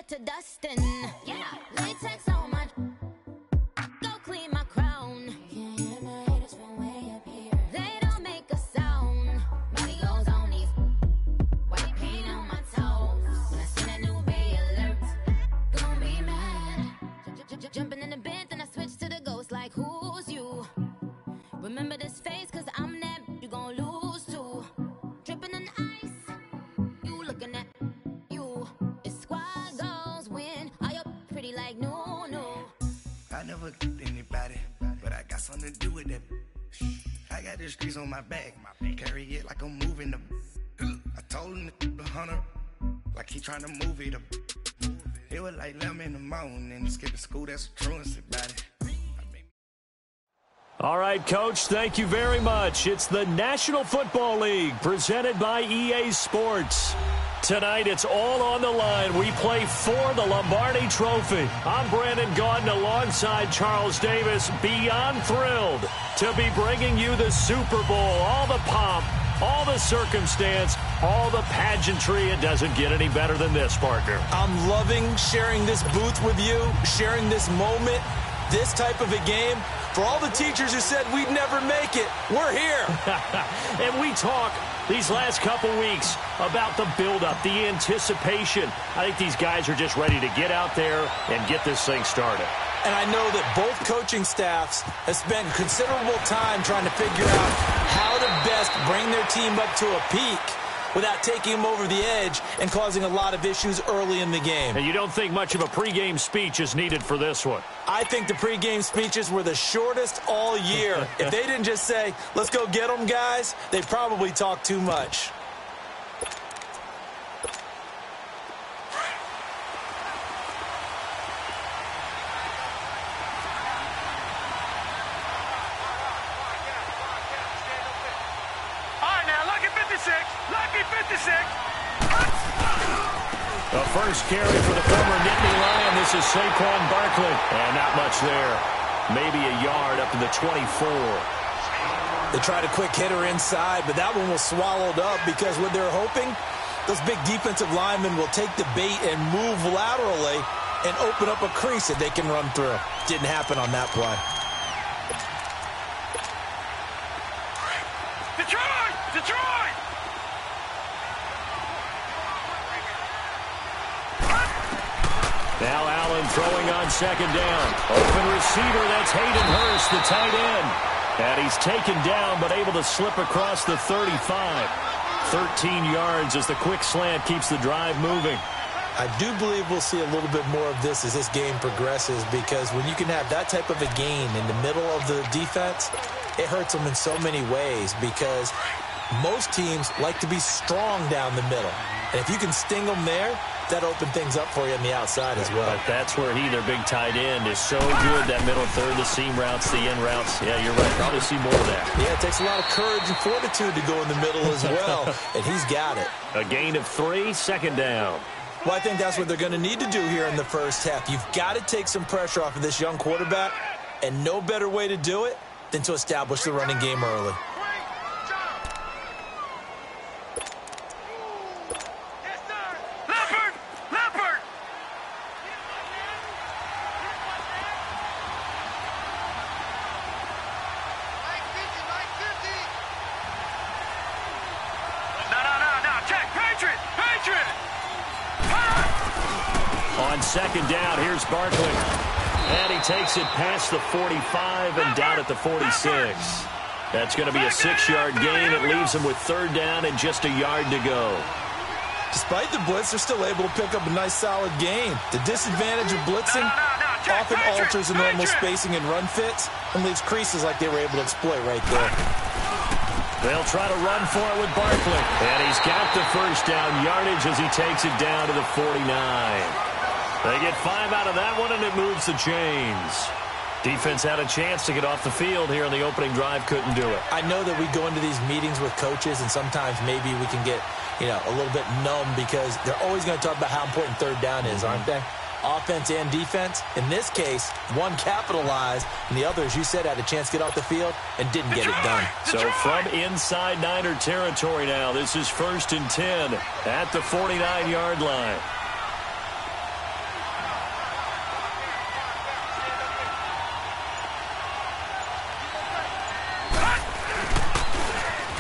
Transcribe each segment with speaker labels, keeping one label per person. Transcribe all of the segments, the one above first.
Speaker 1: get to dustin'. Yeah, latex on my. Go clean my crown. Can't hear my haters from way up here. They don't make a sound. Body goes on these. White paint on my toes. When I see that new Bay alert, gonna be mad. Jumping in the bed, then I switch to the ghost like who's you? Remember this face, cause I'm that you gon' lose to. Dripping in ice, you looking at you. It's squad goals win. Are you pretty like no, no?
Speaker 2: I never anybody, but I got something to do with that. I got the streets on my back, carry it like I'm moving the. I told him the hunter, like he trying to move it up. It was like 11 in the morning, skipping school, that's a truancy about it.
Speaker 3: All right, Coach, thank you very much. It's the National Football League presented by EA Sports. Tonight, it's all on the line. We play for the Lombardi Trophy. I'm Brandon Gaudin alongside Charles Davis. Beyond thrilled to be bringing you the Super Bowl. All the pomp, all the circumstance, all the pageantry. It doesn't get any better than this, partner.
Speaker 4: I'm loving sharing this booth with you, sharing this moment, this type of a game. For all the teachers who said we'd never make it, we're here.
Speaker 3: And we talk these last couple weeks about the buildup, the anticipation. I think these guys are just ready to get out there and get this thing started.
Speaker 4: And I know that both coaching staffs have spent considerable time trying to figure out how to best bring their team up to a peak without taking them over the edge and causing a lot of issues early in the game.
Speaker 3: And you don't think much of a pregame speech is needed for this one?
Speaker 4: I think the pregame speeches were the shortest all year. If they didn't just say, let's go get them, guys, they probably talked too much.
Speaker 3: The first carry for the former Nittany Lion. This is Saquon Barkley. And not much there. Maybe a yard up to the 24.
Speaker 4: They tried a quick hitter inside, but that one was swallowed up because what they're hoping, those big defensive linemen will take the bait and move laterally and open up a crease that they can run through. Didn't happen on that play.
Speaker 5: Detroit! Detroit!
Speaker 3: Now Allen throwing on second down. Open receiver, that's Hayden Hurst, the tight end. And he's taken down, but able to slip across the 35. 13 yards as the quick slant keeps the drive moving.
Speaker 4: I do believe we'll see a little bit more of this as this game progresses, because when you can have that type of a gain in the middle of the defense, it hurts them in so many ways, because most teams like to be strong down the middle. And if you can sting them there, that opened things up for you on the outside as well.
Speaker 3: But that's where their big tight end, is so good. That middle third, the seam routes, the in routes. Yeah, you're right. Probably see more of that.
Speaker 4: Yeah, it takes a lot of courage and fortitude to go in the middle as well, and he's got it.
Speaker 3: A gain of 3, second down.
Speaker 4: Well, I think that's what they're going to need to do here in the first half. You've got to take some pressure off of this young quarterback, and no better way to do it than to establish the running game early.
Speaker 3: On second down, here's Barkley. And he takes it past the 45 and down at the 46. That's going to be a 6-yard gain. It leaves him with third down and just a yard to go.
Speaker 4: Despite the blitz, they're still able to pick up a nice, solid gain. The disadvantage of blitzing often alters the normal spacing and run fits and leaves creases like they were able to exploit right there.
Speaker 3: They'll try to run for it with Barkley. And he's got the first down yardage as he takes it down to the 49. They get 5 out of that one, and it moves the chains. Defense had a chance to get off the field here in the opening drive, couldn't do it.
Speaker 4: I know that we go into these meetings with coaches, and sometimes maybe we can get, a little bit numb because they're always going to talk about how important third down is, aren't they? Offense and defense. In this case, one capitalized, and the other, as you said, had a chance to get off the field and didn't get it done.
Speaker 3: So from inside Niner territory now, this is 1st and 10 at the 49-yard line.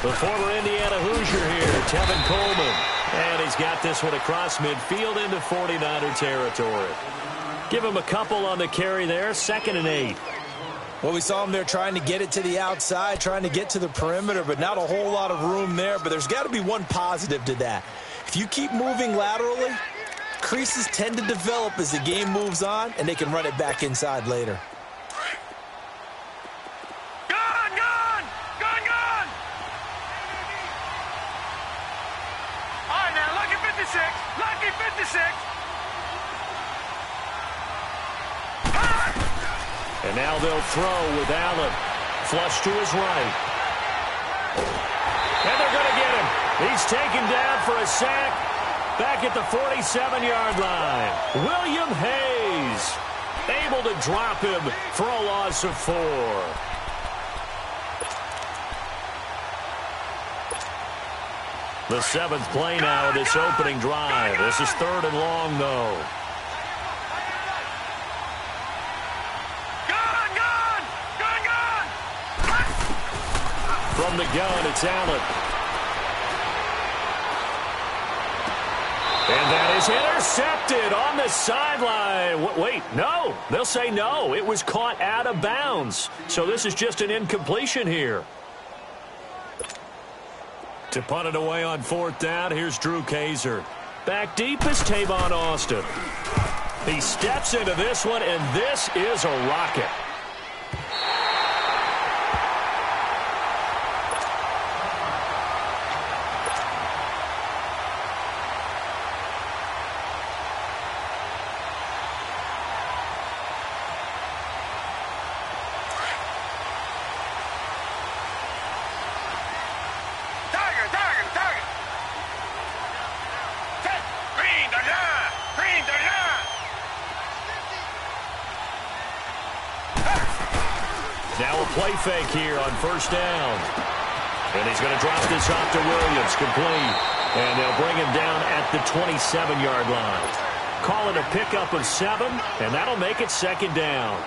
Speaker 3: The former Indiana Hoosier here, Tevin Coleman. And he's got this one across midfield into 49er territory. Give him a couple on the carry there, 2nd and 8.
Speaker 4: Well, we saw him there trying to get it to the outside, trying to get to the perimeter, but not a whole lot of room there. But there's got to be one positive to that. If you keep moving laterally, creases tend to develop as the game moves on, and they can run it back inside later.
Speaker 5: Lucky 56.
Speaker 3: And now they'll throw with Allen. Flush to his right. And they're going to get him. He's taken down for a sack back at the 47-yard line. William Hayes able to drop him for a loss of 4. The 7th play now of this opening drive. This is 3rd and long, though. From the gun, it's Allen. And that is intercepted on the sideline. Wait, no. They'll say no. It was caught out of bounds. So this is just an incompletion here. To punt it away on 4th down, here's Drew Kaiser. Back deep is Tavon Austin. He steps into this one, and this is a rocket. Now a play fake here on 1st down. And he's going to drop this off to Williams, complete. And they'll bring him down at the 27-yard line. Call it a pickup of 7, and that'll make it 2nd down.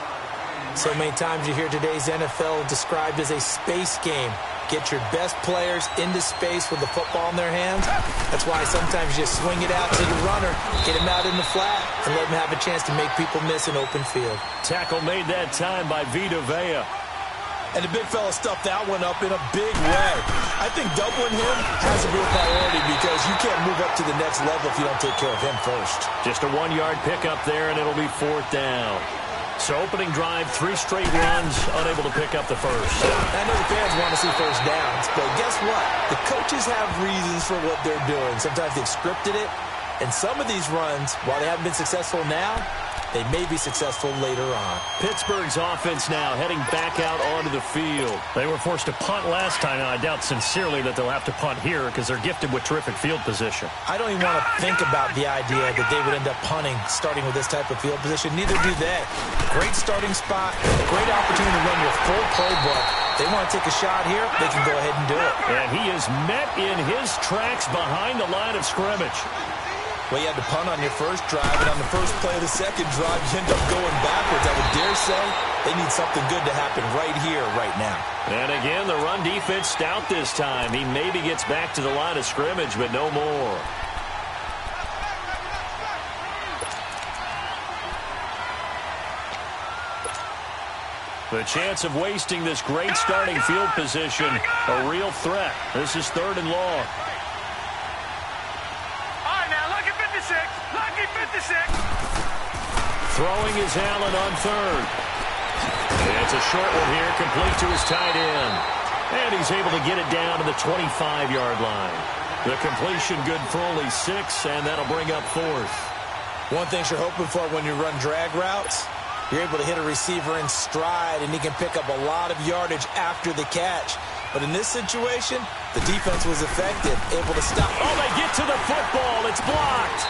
Speaker 4: So many times you hear today's NFL described as a space game. Get your best players into space with the football in their hands. That's why sometimes you just swing it out to the runner, get him out in the flat, and let him have a chance to make people miss an open field.
Speaker 3: Tackle made that time by Vita Vea.
Speaker 4: And the big fella stuffed that one up in a big way. I think doubling him has a real priority because you can't move up to the next level if you don't take care of him first.
Speaker 3: Just a 1-yard pickup there, and it'll be 4th down. So opening drive, 3 straight runs, unable to pick up the first.
Speaker 4: I know the fans want to see first downs, but guess what? The coaches have reasons for what they're doing. Sometimes they've scripted it, and some of these runs, while they haven't been successful now, they may be successful later on.
Speaker 3: Pittsburgh's offense now heading back out onto the field. They were forced to punt last time, and I doubt sincerely that they'll have to punt here because they're gifted with terrific field position.
Speaker 4: I don't even want to think about the idea that they would end up punting starting with this type of field position. Neither do they. Great starting spot, great opportunity to run your full playbook. They want to take a shot here, they can go ahead and do it.
Speaker 3: And he is met in his tracks behind the line of scrimmage.
Speaker 4: Well, you had to punt on your first drive, and on the first play of the second drive, you end up going backwards. I would dare say they need something good to happen right here, right now.
Speaker 3: And again, the run defense stout this time. He maybe gets back to the line of scrimmage, but no more. The chance of wasting this great starting field position, a real threat. This is 3rd and long.
Speaker 5: Lucky 56.
Speaker 3: Throwing is Allen on 3rd. It's a short one here, complete to his tight end. And he's able to get it down to the 25-yard line. The completion good for only 6, and that'll bring up 4th.
Speaker 4: One thing you're hoping for when you run drag routes, you're able to hit a receiver in stride, and he can pick up a lot of yardage after the catch. But in this situation, the defense was effective, able to stop.
Speaker 3: Oh, they get to the football. It's blocked.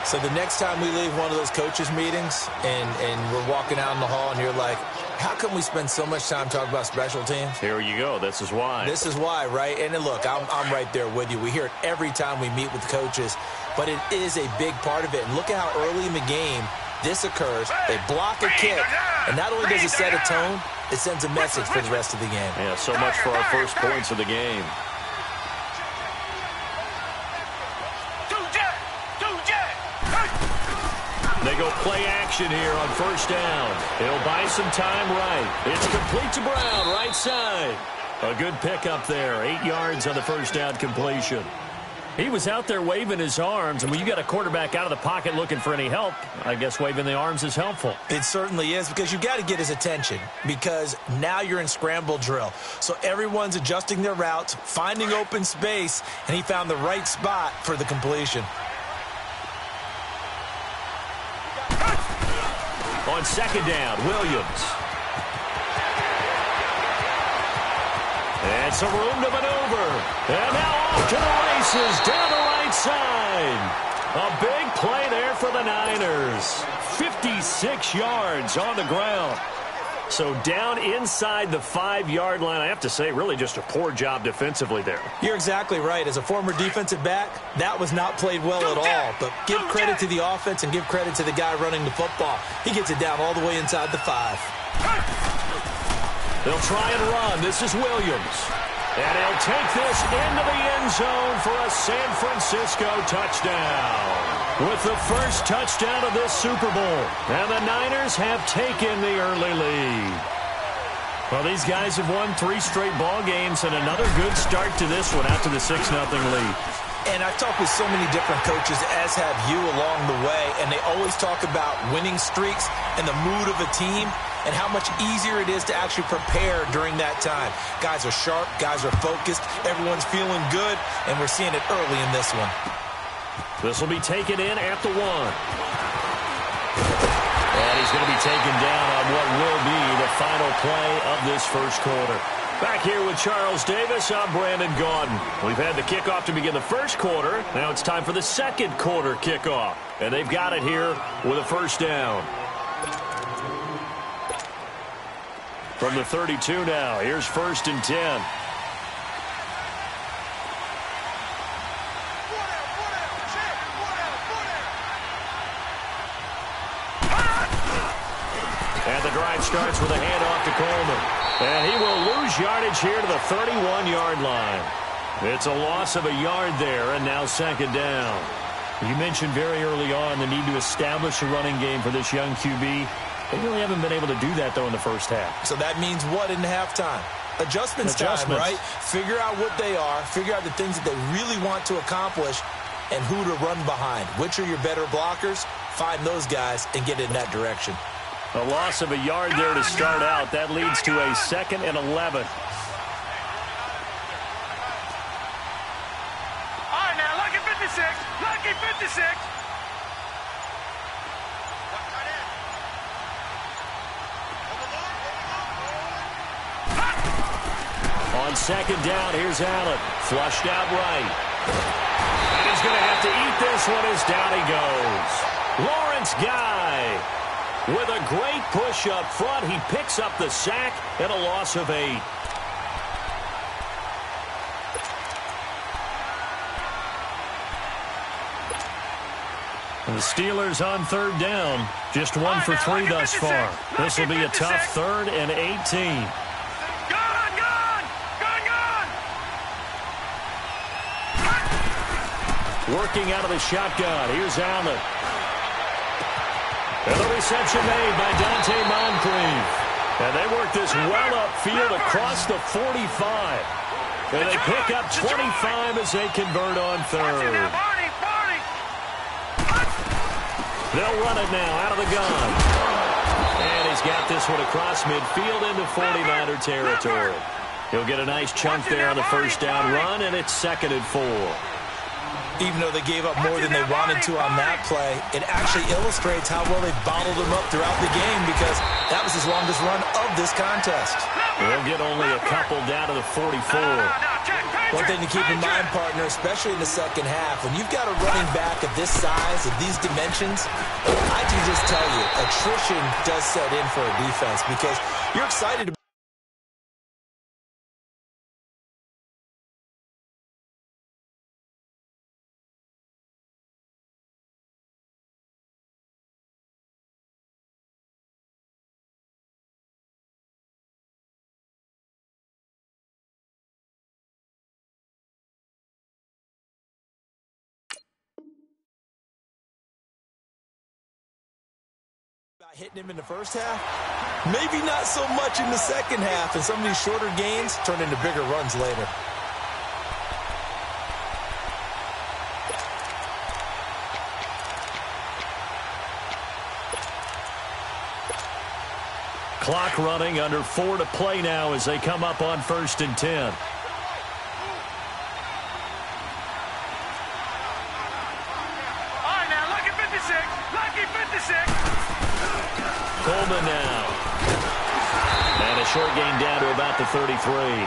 Speaker 4: So the next time we leave one of those coaches' meetings and we're walking out in the hall and you're like, how come we spend so much time talking about special teams?
Speaker 3: Here you go. This is why.
Speaker 4: This is why, right? And look, I'm right there with you. We hear it every time we meet with coaches, but it is a big part of it. And look at how early in the game this occurs, they block a kick, and not only does it set a tone, it sends a message for the rest of the game.
Speaker 3: Yeah, so much for our first points of the game. They go play action here on first down. He'll buy some time right. It's complete to Brown, right side. A good pickup there. 8 yards on the first down completion. He was out there waving his arms, and when you got a quarterback out of the pocket looking for any help, I guess waving the arms is helpful.
Speaker 4: It certainly is, because you've got to get his attention, because now you're in scramble drill. So everyone's adjusting their routes, finding open space, and he found the right spot for the completion.
Speaker 3: On second down, Williams. And some room to maneuver. And now off to the races down the right side. A big play there for the Niners. 56 yards on the ground. So down inside the 5-yard line, I have to say, really just a poor job defensively there.
Speaker 4: You're exactly right. As a former defensive back, that was not played well at all. But give credit to the offense and give credit to the guy running the football. He gets it down all the way inside the 5.
Speaker 3: They'll try and run. This is Williams. And he'll take this into the end zone for a San Francisco touchdown. With the first touchdown of this Super Bowl. And the Niners have taken the early lead. Well, these guys have won 3 straight ball games and another good start to this one out to the 6-0 lead.
Speaker 4: And I've talked with so many different coaches, as have you, along the way, and they always talk about winning streaks and the mood of a team and how much easier it is to actually prepare during that time. Guys are sharp, guys are focused, everyone's feeling good, and we're seeing it early in this one.
Speaker 3: This will be taken in at the 1. And he's going to be taken down on what will be the final play of this first quarter. Back here with Charles Davis, I'm Brandon Gaudin. We've had the kickoff to begin the first quarter. Now it's time for the second quarter kickoff. And they've got it here with a first down. From the 32 now, here's 1st and 10. And the drive starts with a handoff to Coleman. And he will lose yardage here to the 31-yard line. It's a loss of a yard there, and now second down. You mentioned very early on the need to establish a running game for this young QB. They really haven't been able to do that, though, in the first half.
Speaker 4: So that means what in halftime? Adjustments time, right? Figure out what they are, figure out the things that they really want to accomplish, and who to run behind. Which are your better blockers? Find those guys and get in that direction.
Speaker 3: A loss of a yard there to start out. That leads to a 2nd and 11.
Speaker 5: All right, now, lucky 56. Lucky 56.
Speaker 3: On second down, here's Allen. Flushed out right. And he's going to have to eat this one as down he goes. Lawrence Guy. With a great push up front, he picks up the sack and a loss of 8. And the Steelers on third down. Just 1 for 3 thus far. This will be a tough 3rd and 18. Working out of the shotgun. Here's Allen. And the reception made by Dante Moncrief. And they work this well upfield across the 45. And they pick up 25 as they convert on 3rd. They'll run it now out of the gun. And he's got this one across midfield into 49er territory. He'll get a nice chunk there on the first down run, and it's 2nd and 4.
Speaker 4: Even though they gave up more than they wanted to on that play, it actually illustrates how well they bottled him up throughout the game, because that was his longest run of this contest.
Speaker 3: They'll get only a couple down to the 44.
Speaker 4: One thing to keep in mind, partner, especially in the second half, when you've got a running back of this size, of these dimensions, I can just tell you, attrition does set in for a defense, because you're excited about Hitting him in the first half? Maybe not so much in the second half, and some of these shorter gains turn into bigger runs later.
Speaker 3: Clock running, under 4 to play now as they come up on 1st and 10.
Speaker 5: All right, now, lucky 56. Lucky 56.
Speaker 3: Coleman now. And a short gain down to about the 33.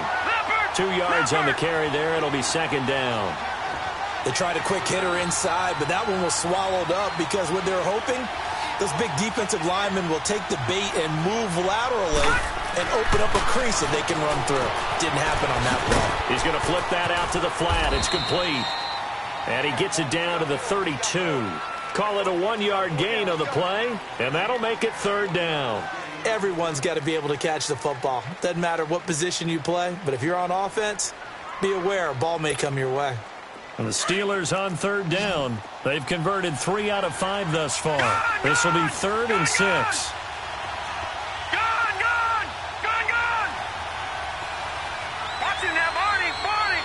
Speaker 3: 2 yards on the carry there. It'll be 2nd down.
Speaker 4: They tried a quick hitter inside, but that one was swallowed up because what they're hoping, those big defensive linemen will take the bait and move laterally and open up a crease that they can run through. Didn't happen on that play.
Speaker 3: He's going to flip that out to the flat. It's complete. And he gets it down to the 32. Call it a 1-yard gain on the play, and that'll make it 3rd down.
Speaker 4: Everyone's got to be able to catch the football. Doesn't matter what position you play, but if you're on offense, be aware a ball may come your way.
Speaker 3: And the Steelers on 3rd down. They've converted 3 out of 5 thus far. This will be 3rd and 6.
Speaker 5: Gone, gone, gone, gone. Watch it now, Barney, Barney.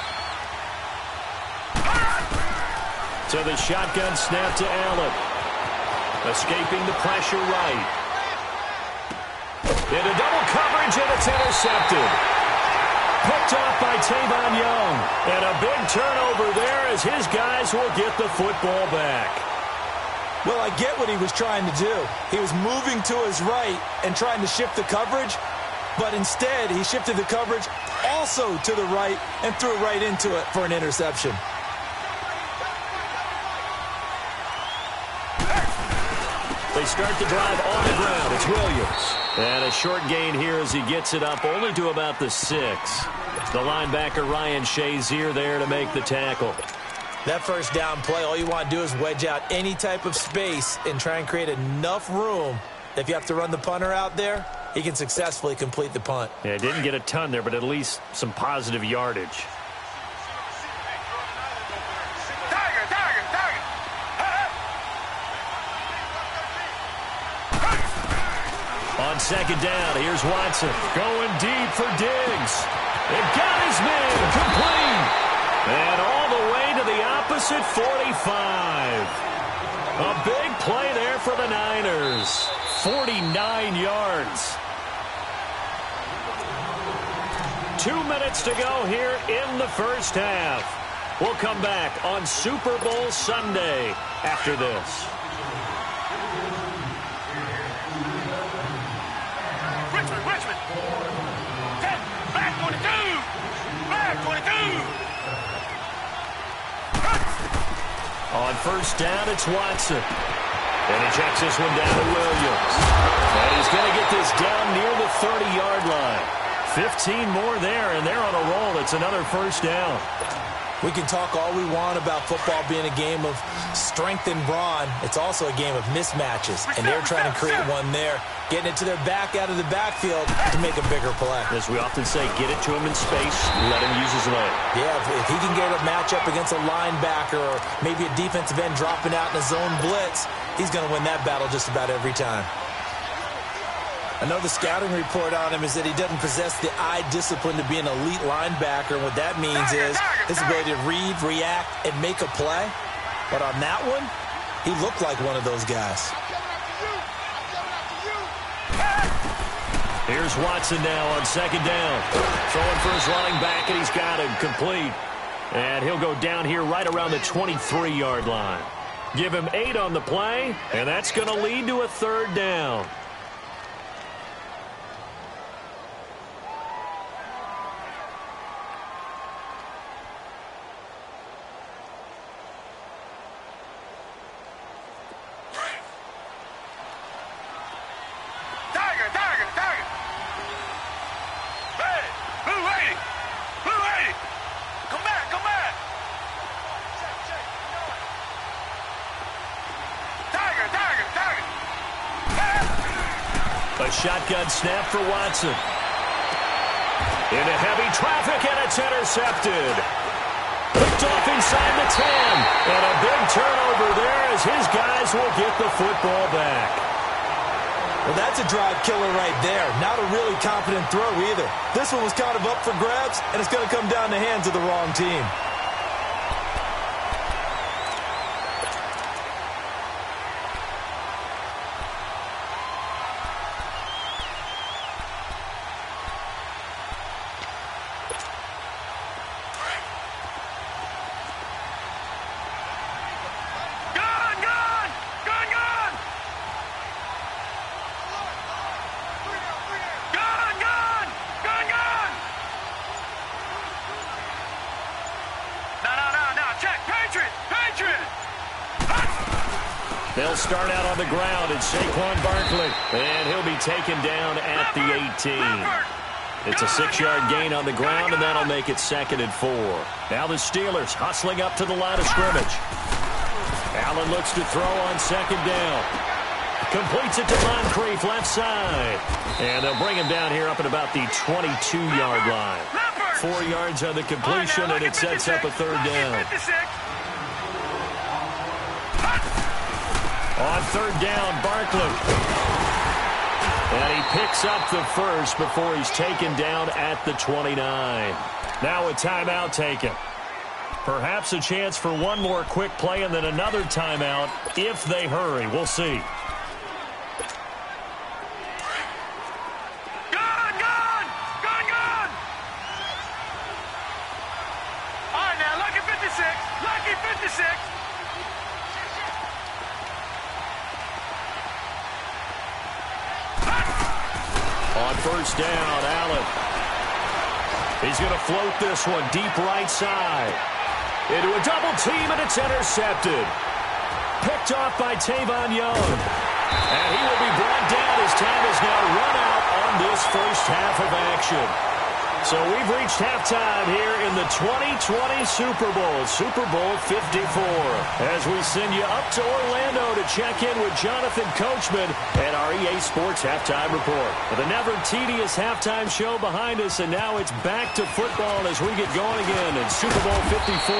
Speaker 3: To the shotgun snap to Allen. Escaping the pressure right. Into double coverage, and it's intercepted. Picked off by Tavon Young. And a big turnover there as his guys will get the football back.
Speaker 4: Well, I get what he was trying to do. He was moving to his right and trying to shift the coverage, but instead he shifted the coverage also to the right and threw it right into it for an interception.
Speaker 3: They start the drive on the ground. It's Williams. And a short gain here as he gets it up only to about the 6. The linebacker Ryan Shazier there to make the tackle.
Speaker 4: That first down play, all you want to do is wedge out any type of space and try and create enough room. If you have to run the punter out there, he can successfully complete the punt.
Speaker 3: Yeah, didn't get a ton there, but at least some positive yardage. On 2nd down, here's Watson. Going deep for Diggs. It got his man complete. And all the way to the opposite 45. A big play there for the Niners. 49 yards. 2 minutes to go here in the first half. We'll come back on Super Bowl Sunday after this.
Speaker 5: Richmond. Back 22. Back 22.
Speaker 3: On 1st down, it's Watson. And he checks this one down to Williams. And he's going to get this down near the 30-yard line. 15 more there, and they're on a roll. It's another 1st down.
Speaker 4: We can talk all we want about football being a game of strength and brawn. It's also a game of mismatches, and they're trying to create one there, getting it to their back out of the backfield to make a bigger play.
Speaker 3: As we often say, get it to him in space, let him use his leg.
Speaker 4: Yeah, if he can get a matchup against a linebacker or maybe a defensive end dropping out in a zone blitz, he's going to win that battle just about every time. I know the scouting report on him is that he doesn't possess the eye discipline to be an elite linebacker. And what that means is his ability to read, react, and make a play. But on that one, he looked like one of those guys.
Speaker 3: Here's Watson now on 2nd down. Throwing for his running back, and he's got him complete. And he'll go down here right around the 23-yard line. Give him 8 on the play, and that's going to lead to a 3rd down. A shotgun snap for Watson. Into heavy traffic, and it's intercepted. Picked off inside the 10. And a big turnover there as his guys will get the football back.
Speaker 4: Well, that's a drive killer right there. Not a really confident throw either. This one was kind of up for grabs, and it's going to come down the hands of the wrong team.
Speaker 3: They'll start out on the ground at Saquon Barkley, and he'll be taken down at the 18. It's a 6-yard gain on the ground, and that'll make it 2nd and 4. Now the Steelers hustling up to the line of scrimmage. Allen looks to throw on 2nd down. Completes it to Moncrief, left side. And they'll bring him down here up at about the 22-yard line. 4 yards on the completion, and it sets up a 3rd down. On 3rd down, Barkley. And he picks up the first before he's taken down at the 29. Now a timeout taken. Perhaps a chance for one more quick play and then another timeout if they hurry. We'll see.
Speaker 5: All right, now, lucky 56. Lucky 56.
Speaker 3: On 1st down, Allen. He's going to float this one deep right side. Into a double team, and it's intercepted. Picked off by Tavon Young. And he will be brought down as time has now run out on this first half of action. So we've reached halftime here in the 2020 Super Bowl, Super Bowl 54. As we send you up to Orlando to check in with Jonathan Coachman and our EA Sports Halftime Report. With a never tedious halftime show behind us, and now it's back to football as we get going again in Super Bowl 54.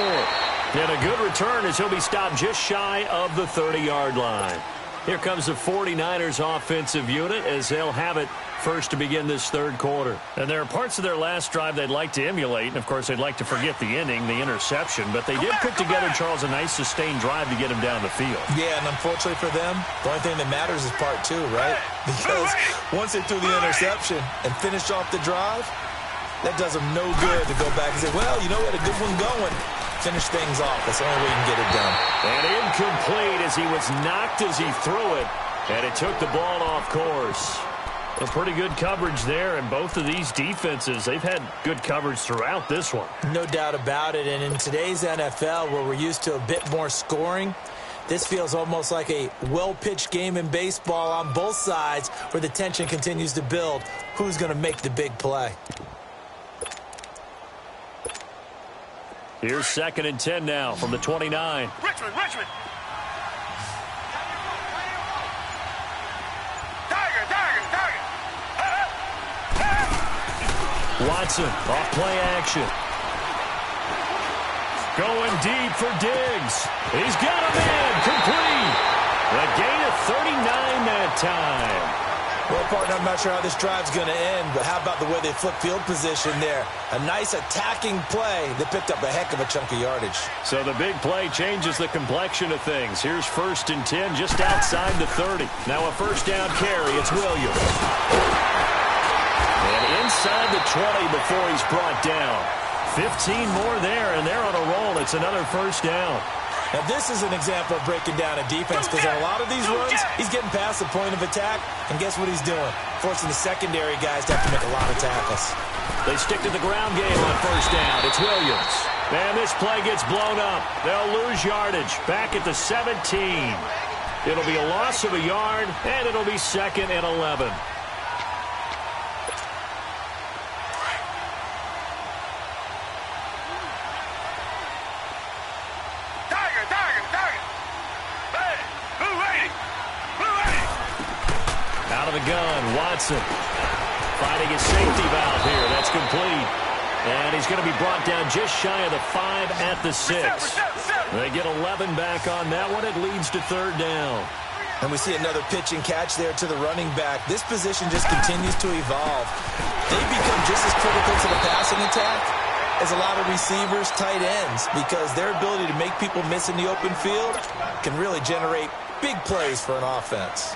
Speaker 3: And a good return as he'll be stopped just shy of the 30-yard line. Here comes the 49ers offensive unit as they'll have it first to begin this 3rd quarter. And there are parts of their last drive they'd like to emulate, and of course they'd like to forget the ending, the interception, but they did put together, Charles, a nice sustained drive to get him down the field.
Speaker 4: Yeah, and unfortunately for them, the only thing that matters is part 2, right? Because once they threw the interception and finished off the drive, that does them no good to go back and say, well, you know, we had a good one going. Finish things off. That's the only way you can get it done.
Speaker 3: And incomplete as he was knocked as he threw it, and it took the ball off course. A pretty good coverage there, and both of these defenses, they've had good coverage throughout this one.
Speaker 4: No doubt about it, and in today's NFL, where we're used to a bit more scoring, this feels almost like a well-pitched game in baseball on both sides where the tension continues to build. Who's going to make the big play?
Speaker 3: Here's 2nd and 10 now from the 29.
Speaker 5: Richmond.
Speaker 3: Watson, off play action. Going deep for Diggs. He's got him in, complete. A gain of 39 that time.
Speaker 4: Well, partner, I'm not sure how this drive's going to end, but how about the way they flip field position there? A nice attacking play that picked up a heck of a chunk of yardage.
Speaker 3: So the big play changes the complexion of things. Here's 1st and 10 just outside the 30. Now a 1st down carry. It's Williams. And inside the 20 before he's brought down. 15 more there, and they're on a roll. It's another 1st down.
Speaker 4: Now, this is an example of breaking down a defense because on a lot of these runs, he's getting past the point of attack, and guess what he's doing? Forcing the secondary guys to have to make a lot of tackles.
Speaker 3: They stick to the ground game on 1st down. It's Williams. And this play gets blown up. They'll lose yardage back at the 17. It'll be a loss of a yard, and it'll be 2nd and 11. Gun, Watson finding his safety valve here. That's complete. And he's going to be brought down just shy of the 5 at the 6. They get 11 back on that one. It leads to 3rd down.
Speaker 4: And we see another pitch and catch there to the running back. This position just continues to evolve. They become just as critical to the passing attack as a lot of receivers, tight ends, because their ability to make people miss in the open field can really generate big plays for an offense.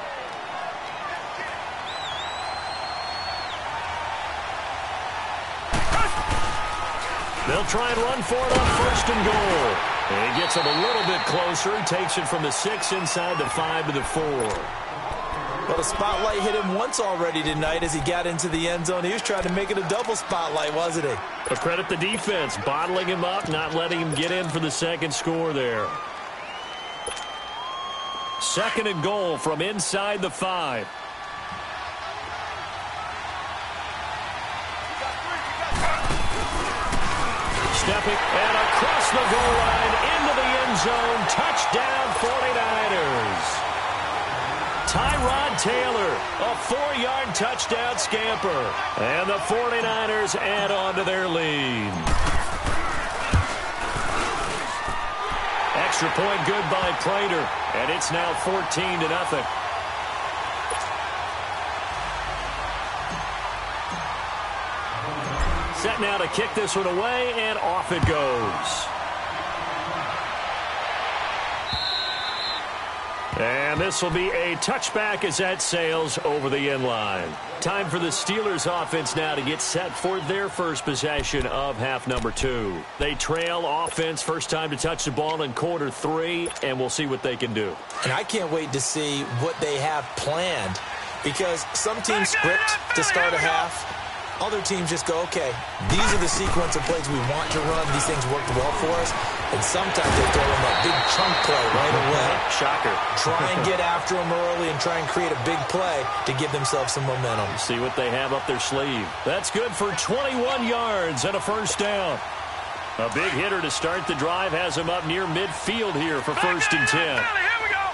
Speaker 3: They'll try and run for it on first and goal. And he gets him a little bit closer. He takes it from the 6 inside the 5 to the 4.
Speaker 4: Well, the spotlight hit him once already tonight as he got into the end zone. He was trying to make it a double spotlight, wasn't he?
Speaker 3: But credit the defense, bottling him up, not letting him get in for the second score there. Second and goal from inside the 5. Stepping and across the goal line into the end zone. Touchdown 49ers. Tyrod Taylor, a 4-yard touchdown scamper. And the 49ers add on to their lead. Extra point good by Prater. And it's now 14-0. Set now to kick this one away, and off it goes. And this will be a touchback as that sails over the end line. Time for the Steelers offense now to get set for their first possession of half number 2. They trail offense, first time to touch the ball in quarter 3, and we'll see what they can do.
Speaker 4: And I can't wait to see what they have planned, because some teams script to start a half. Other teams just go, okay, these are the sequence of plays we want to run. These things worked well for us. And sometimes they throw in that big chunk play right away.
Speaker 3: Shocker.
Speaker 4: Try and get after them early and try and create a big play to give themselves some momentum.
Speaker 3: See what they have up their sleeve. That's good for 21 yards and a first down. A big hitter to start the drive has him up near midfield here for first and 10.
Speaker 5: Here we go.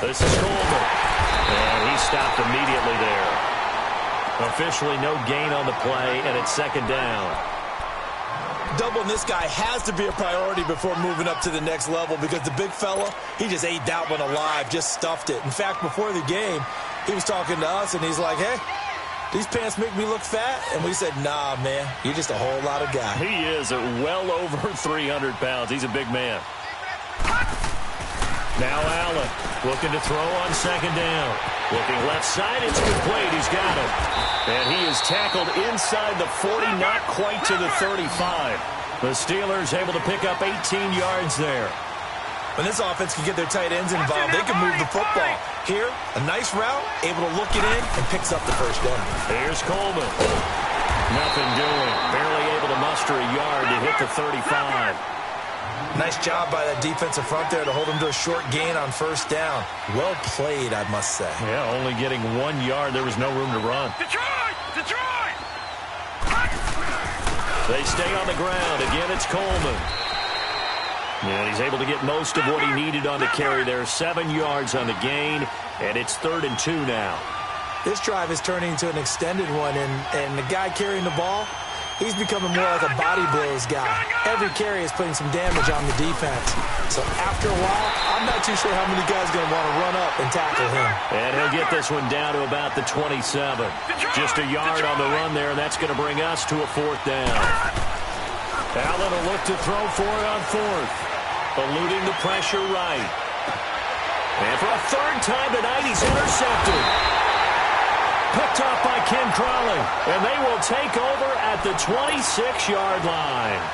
Speaker 3: This is Coleman. And he stopped immediately there. Officially no gain on the play, and it's second down.
Speaker 4: Doubling this guy has to be a priority before moving up to the next level, because the big fella, he just ate that one alive, just stuffed it. In fact, before the game, he was talking to us, and he's like, hey, these pants make me look fat? And we said, nah, man, you're just a whole lot of guy.
Speaker 3: He is well over 300 pounds. He's a big man. Now Allen looking to throw on second down. Looking left side, it's complete. He's got him. And he is tackled inside the 40, not quite to the 35. The Steelers able to pick up 18 yards there.
Speaker 4: When this offense can get their tight ends involved, they can move the football. Here, a nice route, able to look it in, and picks up the first down.
Speaker 3: Here's Coleman. Nothing doing. Barely able to muster a yard to hit the 35.
Speaker 4: Nice job by that defensive front there to hold him to a short gain on first down. Well played, I must say.
Speaker 3: Yeah, only getting 1 yard. There was no room to run.
Speaker 5: Detroit! Detroit!
Speaker 3: They stay on the ground. Again, it's Coleman. And he's able to get most of what he needed on the carry there. 7 yards on the gain, and it's 3rd and 2 now.
Speaker 4: This drive is turning into an extended one, and the guy carrying the ball, he's becoming more like a body blows guy. Every carry is putting some damage on the defense. So after a while, I'm not too sure how many guys are going to want to run up and tackle him.
Speaker 3: And he'll get this one down to about the 27. Just a yard on the run there, and that's going to bring us to a 4th down. Allen will look to throw for it on 4th. Eluding the pressure right. And for a 3rd time tonight, he's intercepted. Picked off by Ken Crawley, and they will take over at the 26-yard line.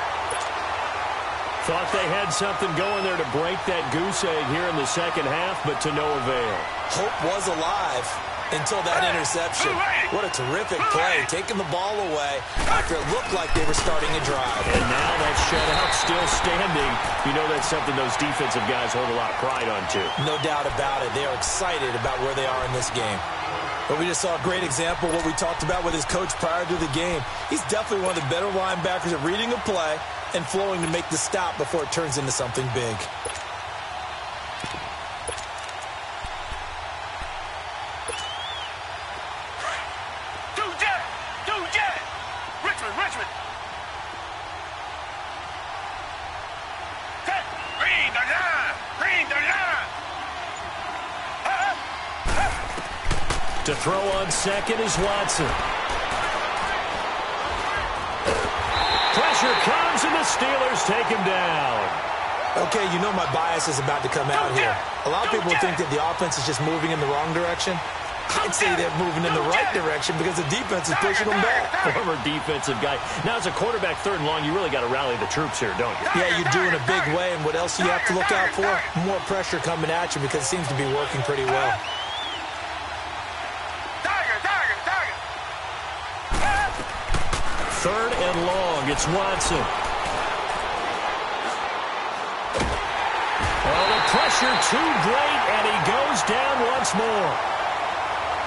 Speaker 3: Thought they had something going there to break that goose egg here in the second half, but to no avail.
Speaker 4: Hope was alive until that interception. What a terrific play, taking the ball away after it looked like they were starting a drive.
Speaker 3: And now that shutout still standing. You know that's something those defensive guys hold a lot of pride on, too.
Speaker 4: No doubt about it. They are excited about where they are in this game. But we just saw a great example of what we talked about with his coach prior to the game. He's definitely one of the better linebackers at reading a play and flowing to make the stop before it turns into something big.
Speaker 5: Richmond. 10, 3.
Speaker 3: To throw on second is Watson. Pressure comes, and the Steelers take him down.
Speaker 4: Okay, you know my bias is about to come out here. A lot of people think that the offense is just moving in the wrong direction. I'd say they're moving in the right direction because the defense is pushing them back.
Speaker 3: Former defensive guy. Now, as a quarterback, 3rd and long, you really got to rally the troops here, don't you?
Speaker 4: Yeah, you do in a big way. And what else do you have to look out for? More pressure coming at you because it seems to be working pretty well.
Speaker 3: Third and long, it's Watson. Oh, the pressure too great, and he goes down once more.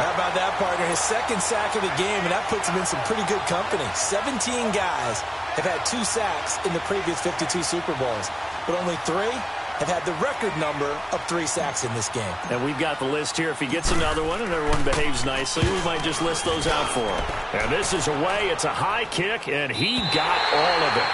Speaker 4: How about that, partner? His 2nd sack of the game, and that puts him in some pretty good company. 17 guys have had 2 sacks in the previous 52 Super Bowls, but only 3 have had the record number of 3 sacks in this game.
Speaker 3: And we've got the list here. If he gets another one and everyone behaves nicely, we might just list those out for him. And this is away. It's a high kick, and he got all of it.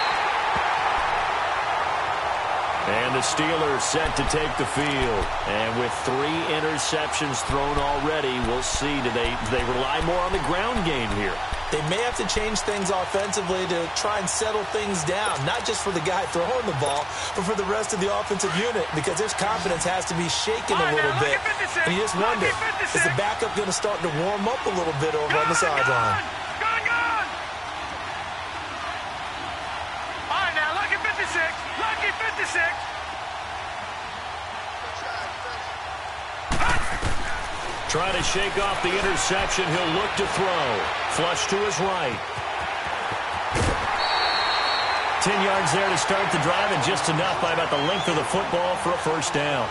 Speaker 3: And the Steelers set to take the field. And with 3 interceptions thrown already, we'll see. Do they rely more on the ground game here?
Speaker 4: They may have to change things offensively to try and settle things down, not just for the guy throwing the ball, but for the rest of the offensive unit, because his confidence has to be shaken a little bit. And you just wonder, is the backup going to start to warm up a little bit over on the sideline?
Speaker 5: All right, now, lucky 56. Lucky 56.
Speaker 3: Trying to shake off the interception. He'll look to throw. Flush to his right. 10 yards there to start the drive, and just enough by about the length of the football for a first down.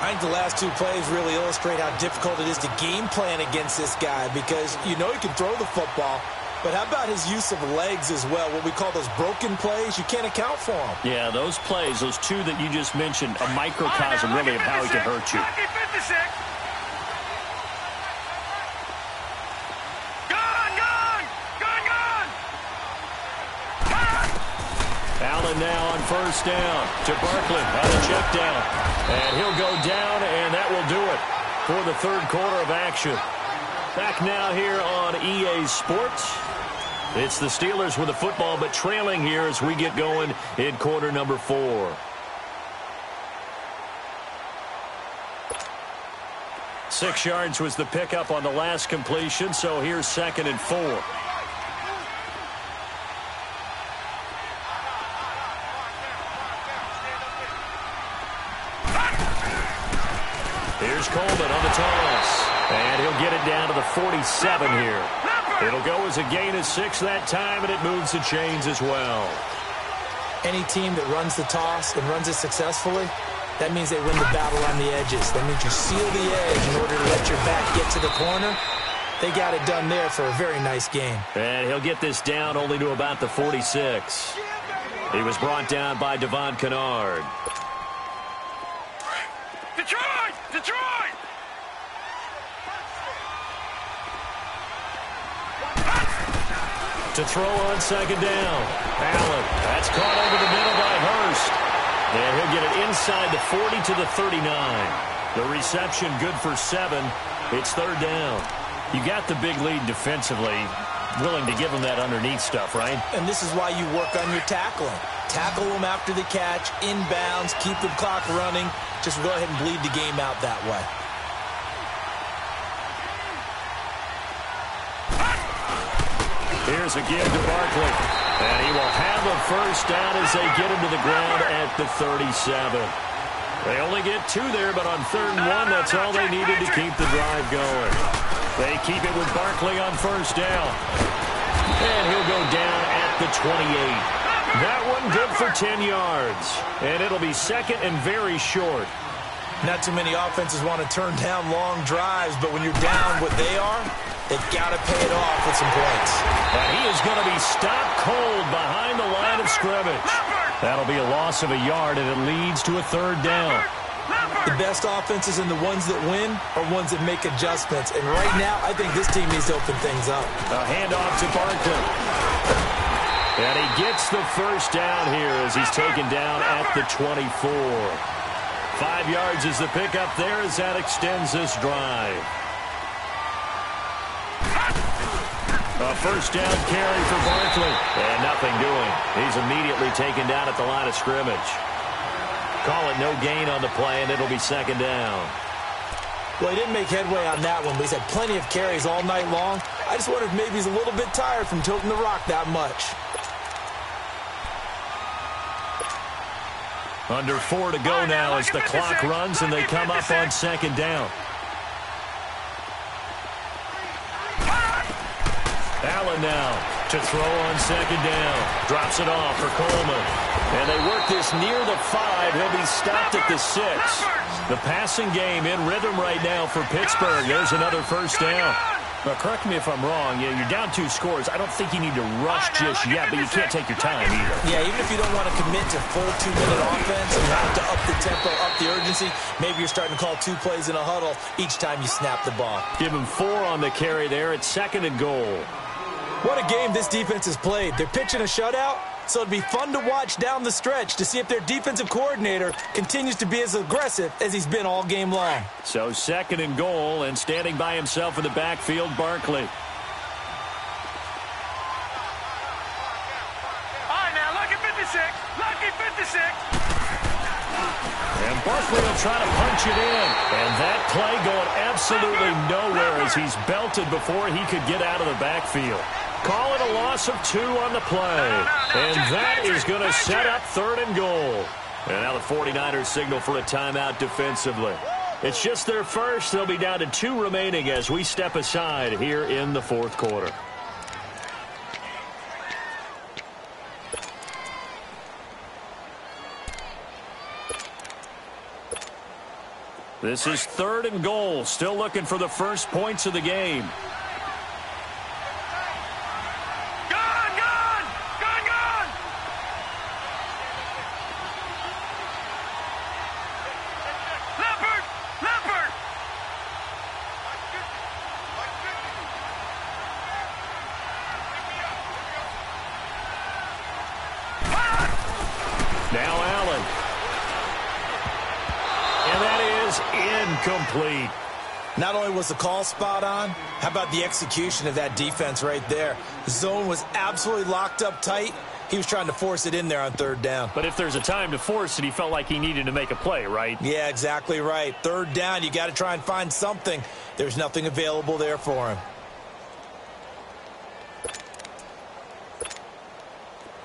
Speaker 4: I think the last 2 plays really illustrate how difficult it is to game plan against this guy, because you know he can throw the football, but how about his use of legs as well? What we call those broken plays, you can't account for them.
Speaker 3: Yeah, those plays, those 2 that you just mentioned, a microcosm really of how he can hurt you.
Speaker 5: Lucky 56.
Speaker 3: Allen now on first down to Barkley on a check down. And he'll go down, and that will do it for the 3rd quarter of action. Back now here on EA Sports. It's the Steelers with the football, but trailing here as we get going in quarter number 4. Six yards was the pickup on the last completion, so here's 2nd and 4. Here's Coleman on the toss. And he'll get it down to the 47 here. It'll go as a gain of 6 that time, and it moves the chains as well.
Speaker 4: Any team that runs the toss and runs it successfully, that means they win the battle on the edges. That means you seal the edge in order to let your back get to the corner. They got it done there for a very nice game.
Speaker 3: And he'll get this down only to about the 46. He was brought down by Devon Kennard.
Speaker 5: Detroit! Detroit!
Speaker 3: To throw on 2nd down. Allen. That's caught over the middle by Hurst. And he'll get it inside the 40 to the 39. The reception good for 7. It's 3rd down. You got the big lead defensively. Willing to give them that underneath stuff, right?
Speaker 4: And this is why you work on your tackling. Tackle them after the catch, inbounds, keep the clock running. Just go ahead and bleed the game out that way.
Speaker 3: Here's a give to Barkley. And he will have a first down as they get him to the ground at the 37. They only get 2 there, but on 3rd and 1, that's all they needed to keep the drive going. They keep it with Barkley on first down. And he'll go down at the 28. That one good for 10 yards. And it'll be 2nd and very short.
Speaker 4: Not too many offenses want to turn down long drives, but when you're down what they are, they've got to pay it off with some points.
Speaker 3: And he is going to be stopped cold behind the line of scrimmage. That'll be a loss of a yard, and it leads to a 3rd down.
Speaker 4: The best offenses and the ones that win are ones that make adjustments. And right now, I think this team needs to open things up.
Speaker 3: A handoff to Barkley. And he gets the first down here as he's taken down at the 24. 5 yards is the pickup there as that extends this drive. A first down carry for Barkley. And nothing doing. He's immediately taken down at the line of scrimmage. Call it no gain on the play, and it'll be second down.
Speaker 4: Well, he didn't make headway on that one, but he's had plenty of carries all night long. I just wonder if maybe he's a little bit tired from tilting the rock that much.
Speaker 3: Under 4 to go now as the clock runs and they come up on second down. Allen now to throw on second down. Drops it off for Coleman. And they work this near the 5. He'll be stopped at the 6. The passing game in rhythm right now for Pittsburgh. There's another first down. Now, correct me if I'm wrong. You're down 2 scores. I don't think you need to rush just yet, but you can't take your time either.
Speaker 4: Yeah, even if you don't want to commit to full 2-minute offense and you have to up the tempo, up the urgency, maybe you're starting to call 2 plays in a huddle each time you snap the ball.
Speaker 3: Give him 4 on the carry there. It's second and goal.
Speaker 4: What a game this defense has played. They're pitching a shutout, so it'll be fun to watch down the stretch to see if their defensive coordinator continues to be as aggressive as he's been all game long.
Speaker 3: So second and goal, and standing by himself in the backfield, Barkley.
Speaker 5: All right, now, lucky 56. Lucky 56.
Speaker 3: And Barkley will try to punch it in. And that play going absolutely nowhere as he's belted before he could get out of the backfield. Call it a loss of 2 on the play. And that is going to set up third and goal. And now the 49ers signal for a timeout defensively. It's just their first. They'll be down to 2 remaining as we step aside here in the fourth quarter. This is third and goal. Still looking for the first points of the game. Now Allen. And that is incomplete.
Speaker 4: Not only was the call spot on, how about the execution of that defense right there? The zone was absolutely locked up tight. He was trying to force it in there on third down.
Speaker 3: But if there's a time to force it, he felt like he needed to make a play, right?
Speaker 4: Yeah, exactly right. Third down, you got to try and find something. There's nothing available there for him.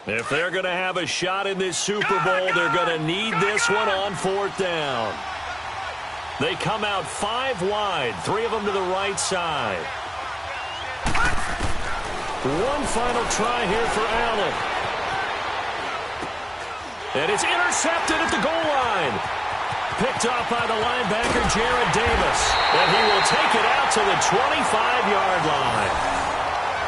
Speaker 3: If they're going to have a shot in this Super Bowl, they're going to need this one on fourth down. They come out 5 wide, 3 of them to the right side. One final try here for Allen. And it's intercepted at the goal line. Picked off by the linebacker, Jared Davis. And he will take it out to the 25-yard line.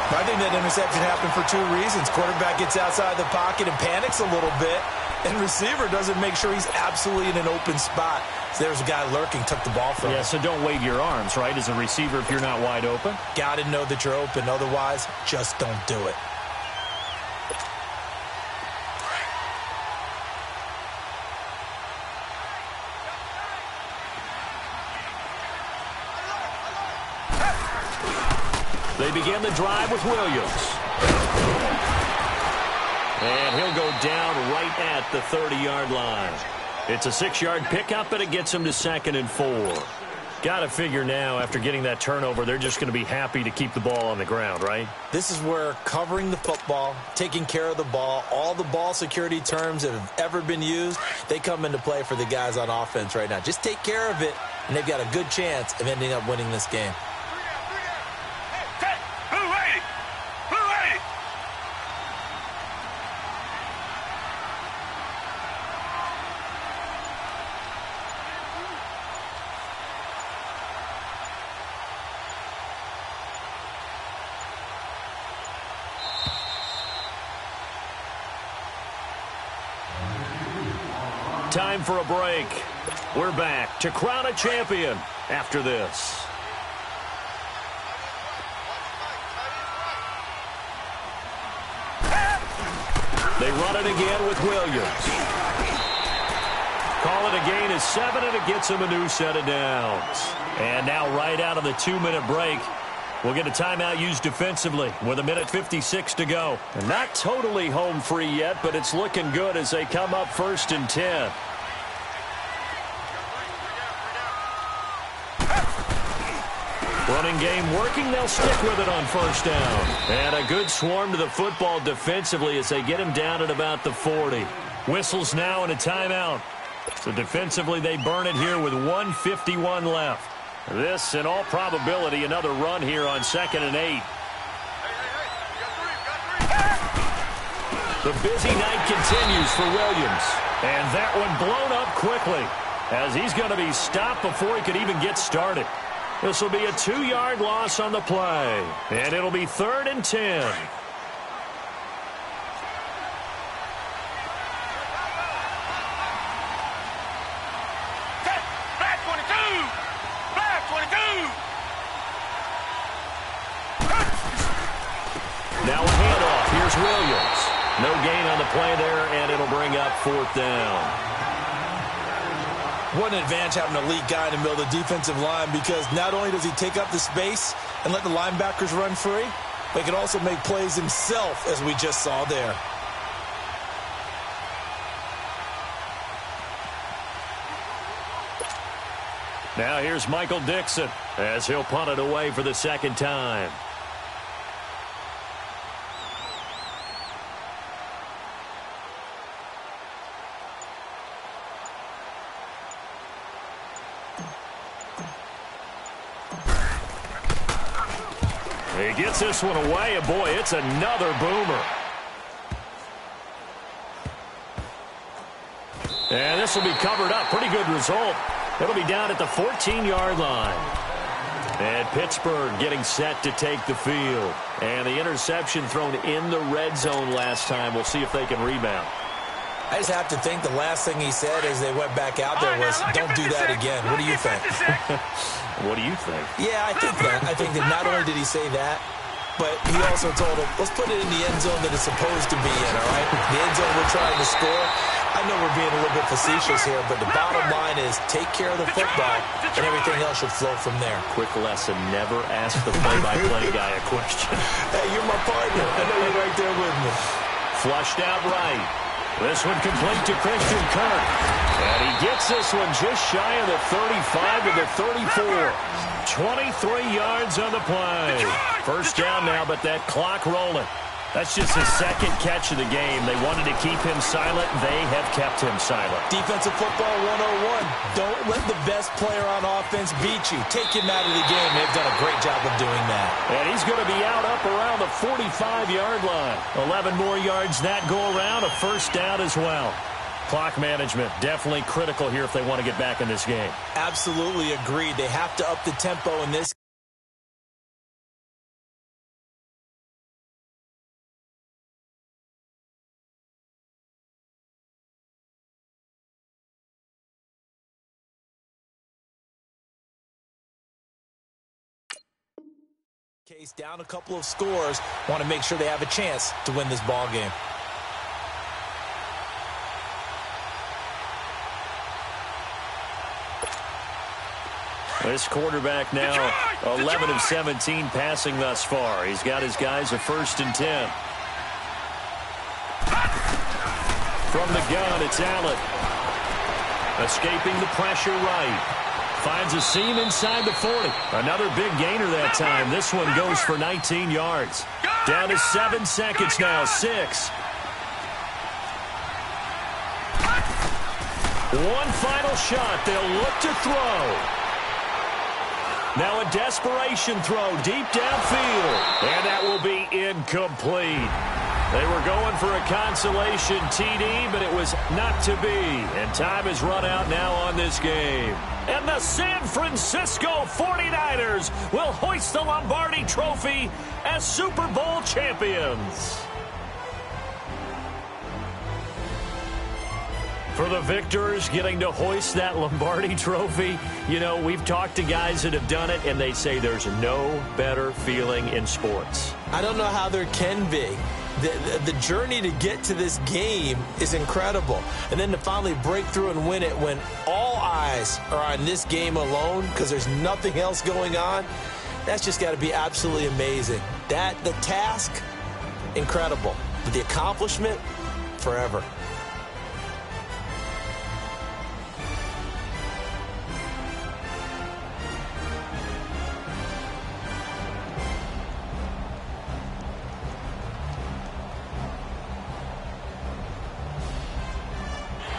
Speaker 4: I think that interception happened for 2 reasons. Quarterback gets outside the pocket and panics a little bit, and receiver doesn't make sure he's absolutely in an open spot. So there's a guy lurking, took the ball from him.
Speaker 3: Yeah, so don't wave your arms, right, as a receiver if you're not wide open.
Speaker 4: Got to know that you're open. Otherwise, just don't do it.
Speaker 3: They begin the drive with Williams. And he'll go down right at the 30-yard line. It's a 6-yard pickup, and it gets him to second and 4. Got to figure now, after getting that turnover, they're just going to be happy to keep the ball on the ground, right?
Speaker 4: This is where covering the football, taking care of the ball, all the ball security terms that have ever been used, they come into play for the guys on offense right now. Just take care of it, and they've got a good chance of ending up winning this game.
Speaker 3: Time for a break. We're back to crown a champion after this. They run it again with Williams. Call it a gain of 7, and it gets him a new set of downs. And now right out of the 2-minute break, We'll get a timeout used defensively with 1:56 to go. And not totally home free yet, but it's looking good as they come up 1st and 10. Running game working. They'll stick with it on 1st down. And a good swarm to the football defensively as they get him down at about the 40. Whistles now and a timeout. So defensively they burn it here with 1:51 left. This, in all probability, another run here on 2nd and 8. The busy night continues for Williams. And that one blown up quickly as he's going to be stopped before he could even get started. This will be a 2-yard loss on the play. And it'll be 3rd and 10. Now a handoff. Here's Williams. No gain on the play there, and it'll bring up 4th down.
Speaker 4: What an advantage having an elite guy in the middle of the defensive line, because not only does he take up the space and let the linebackers run free, but he can also make plays himself, as we just saw there.
Speaker 3: Now here's Michael Dixon as he'll punt it away for the 2nd time. He gets this one away, and boy, it's another boomer. And this will be covered up. Pretty good result. It'll be down at the 14-yard line. And Pittsburgh getting set to take the field. And the interception thrown in the red zone last time. We'll see if they can rebound.
Speaker 4: I just have to think the last thing he said as they went back out there was, don't do that again. What do you think?
Speaker 3: What do you think?
Speaker 4: Yeah, I think that. I think that not only did he say that, but he also told him, let's put it in the end zone that it's supposed to be in, all right? The end zone we're trying to score. I know we're being a little bit facetious here, but the bottom line is take care of the football, and everything else should flow from there.
Speaker 3: Quick lesson, never ask the play-by-play guy a question.
Speaker 4: Hey, you're my partner. I know you're right there with me.
Speaker 3: Flushed out right. This one complete to Christian Kirk. And he gets this one just shy of the 35 to the 34. 23 yards on the play. 1st down now, but that clock rolling. That's just his 2nd catch of the game. They wanted to keep him silent. They have kept him silent.
Speaker 4: Defensive football 101. Don't let the best player on offense beat you. Take him out of the game. They've done a great job of doing that.
Speaker 3: And he's going to be out up around the 45-yard line. 11 more yards that go around. A 1st down as well. Clock management definitely critical here if they want to get back in this game.
Speaker 4: Absolutely agreed. They have to up the tempo in this. Case down a couple of scores, want to make sure they have a chance to win this ball game.
Speaker 3: This quarterback now 11 of 17 passing thus far. He's got his guys a 1st and 10. From the gun, it's Allen. Escaping the pressure right. Finds a seam inside the 40. Another big gainer that time. This one goes for 19 yards. Down to 7 seconds now. 6. One final shot. They'll look to throw. Now a desperation throw deep downfield. And that will be incomplete. They were going for a consolation TD, but it was not to be. And time has run out now on this game. And the San Francisco 49ers will hoist the Lombardi Trophy as Super Bowl champions. For the victors getting to hoist that Lombardi Trophy, you know, we've talked to guys that have done it, and they say there's no better feeling in sports.
Speaker 4: I don't know how there can be. The journey to get to this game is incredible. And then to finally break through and win it when all eyes are on this game alone because there's nothing else going on, That's just got to be absolutely amazing. The task, incredible. But the accomplishment, forever.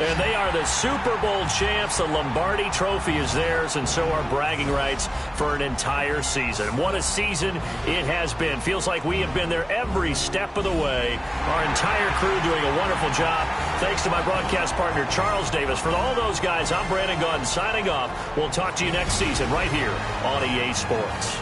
Speaker 3: And they are the Super Bowl champs. The Lombardi Trophy is theirs, and so are bragging rights for an entire season. What a season it has been. Feels like we have been there every step of the way. Our entire crew doing a wonderful job. Thanks to my broadcast partner, Charles Davis. For all those guys, I'm Brandon Gaudin signing off. We'll talk to you next season right here on EA Sports.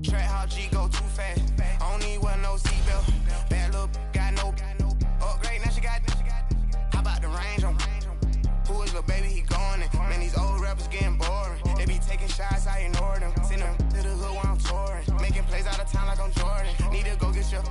Speaker 6: Track how G go too fast. I don't need wear no seatbelt. Bad look, got no upgrade. Now she got. How about the range on? Who is little baby? He going in. Man, these old rappers getting boring. They be taking shots, I ignore them. Send them to the hood while I'm touring. Making plays out of town like I'm Jordan. Need to go get your.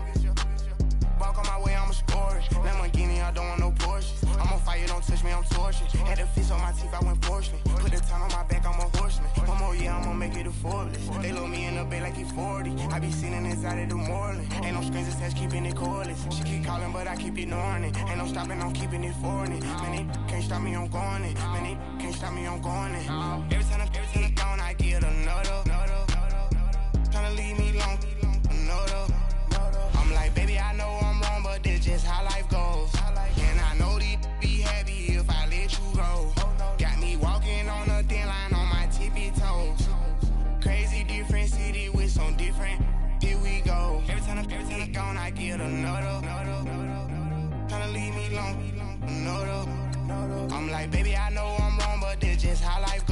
Speaker 6: Walk on my way, I'ma score it. Lamborghini, I don't want no Porsches. I'm on fire, don't touch me, I'm torching. Had the fish on my teeth, I went porcelain. Put the time on my back, I'm a horseman. One more year, I'ma make it a Forbes. They load me in the bay like he's 40. I be sitting inside of the Moreland. Ain't no strings attached, keeping it cordless. She keep calling, but I keep ignoring it. Ain't no stopping, I'm keeping it foreign it. Man, they can't stop me, I'm going it. Man, they can't stop me, I'm going it. Every time I'm gone, I get another. Tryna leave me long, another. I'm like, baby, I know I'm wrong, but this just how life goes. And I know these be happy if I let you go. Got me walking on a thin line on my tippy toes. Crazy different city with some different. Here we go. Every time I'm gone, I get another. Tryna leave me long, another. I'm like, baby, I know I'm wrong, but this just how life goes.